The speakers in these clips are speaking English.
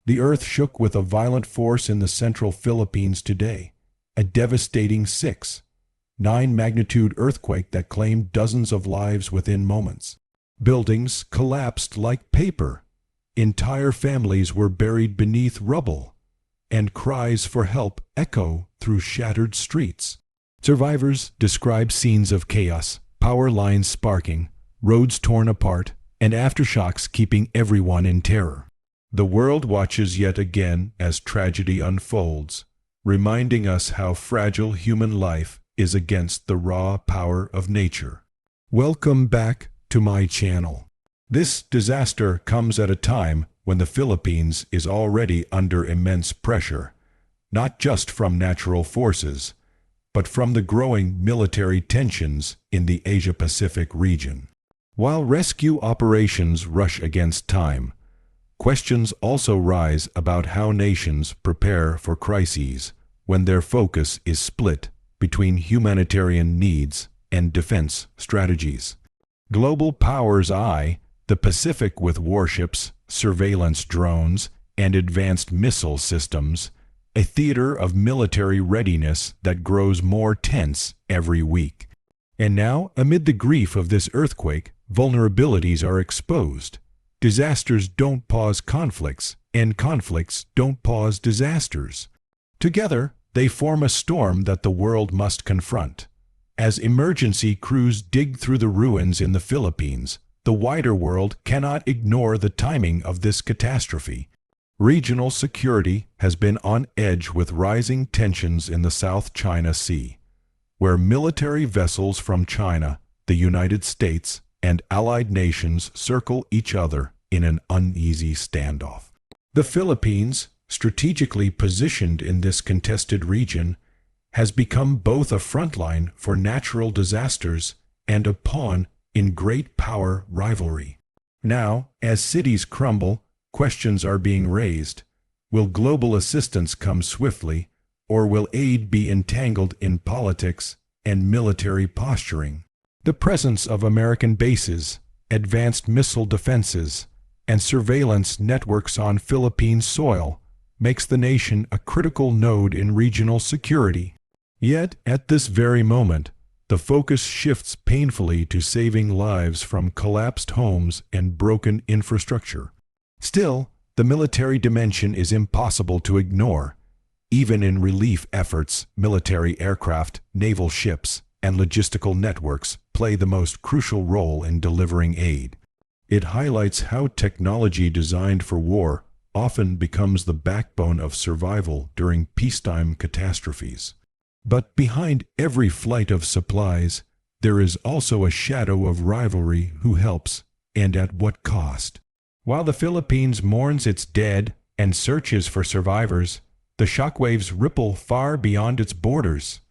The earth shook with a violent force in the central Philippines today, a devastating 6.9 magnitude earthquake that claimed dozens of lives within moments. Buildings collapsed like paper. Entire families were buried beneath rubble, and cries for help echo through shattered streets. Survivors describe scenes of chaos, power lines sparking, roads torn apart, and aftershocks keeping everyone in terror. The world watches yet again as tragedy unfolds, reminding us how fragile human life is against the raw power of nature. Welcome back to my channel. This disaster comes at a time when the Philippines is already under immense pressure, not just from natural forces, but from the growing military tensions in the Asia-Pacific region. While rescue operations rush against time, questions also rise about how nations prepare for crises when their focus is split between humanitarian needs and defense strategies. Global powers eye the Pacific with warships, surveillance drones, and advanced missile systems, a theater of military readiness that grows more tense every week. And now, amid the grief of this earthquake, vulnerabilities are exposed. Disasters don't pause conflicts, and conflicts don't pause disasters. Together, they form a storm that the world must confront. As emergency crews dig through the ruins in the Philippines, the wider world cannot ignore the timing of this catastrophe. Regional security has been on edge with rising tensions in the South China Sea, where military vessels from China, the United States, and allied nations circle each other in an uneasy standoff. The Philippines, strategically positioned in this contested region, has become both a frontline for natural disasters and a pawn in great power rivalry. Now, as cities crumble, questions are being raised. Will global assistance come swiftly, or will aid be entangled in politics and military posturing? The presence of American bases, advanced missile defenses, and surveillance networks on Philippine soil makes the nation a critical node in regional security. Yet, at this very moment, the focus shifts painfully to saving lives from collapsed homes and broken infrastructure. Still, the military dimension is impossible to ignore. Even in relief efforts, military aircraft, naval ships, and logistical networks play the most crucial role in delivering aid. It highlights how technology designed for war often becomes the backbone of survival during peacetime catastrophes. But behind every flight of supplies, there is also a shadow of rivalry: who helps, and at what cost. While the Philippines mourns its dead and searches for survivors, the shockwaves ripple far beyond its borders.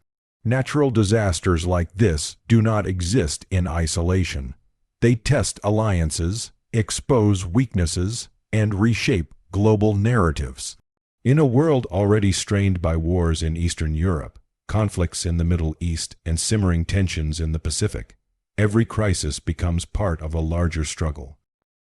Natural disasters like this do not exist in isolation. They test alliances, expose weaknesses, and reshape global narratives. In a world already strained by wars in Eastern Europe, conflicts in the Middle East, and simmering tensions in the Pacific, every crisis becomes part of a larger struggle.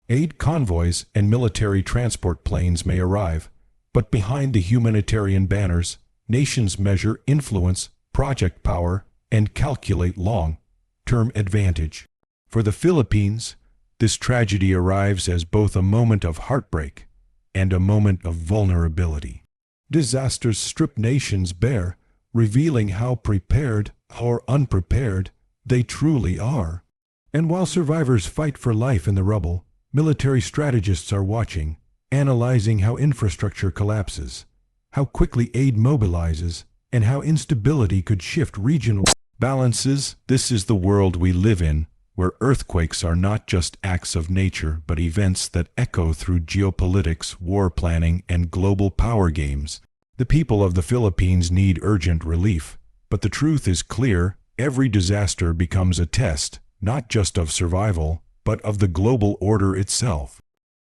Aid convoys and military transport planes may arrive, but behind the humanitarian banners, nations measure influence, project power, and calculate long-term advantage. For the Philippines, this tragedy arrives as both a moment of heartbreak and a moment of vulnerability. Disasters strip nations bare, revealing how prepared or unprepared they truly are. And while survivors fight for life in the rubble, military strategists are watching, analyzing how infrastructure collapses, how quickly aid mobilizes, and how instability could shift regional balances. This is the world we live in, where earthquakes are not just acts of nature but events that echo through geopolitics, war planning, and global power games. The people of the Philippines need urgent relief, but the truth is clear: every disaster becomes a test, not just of survival, but of the global order itself.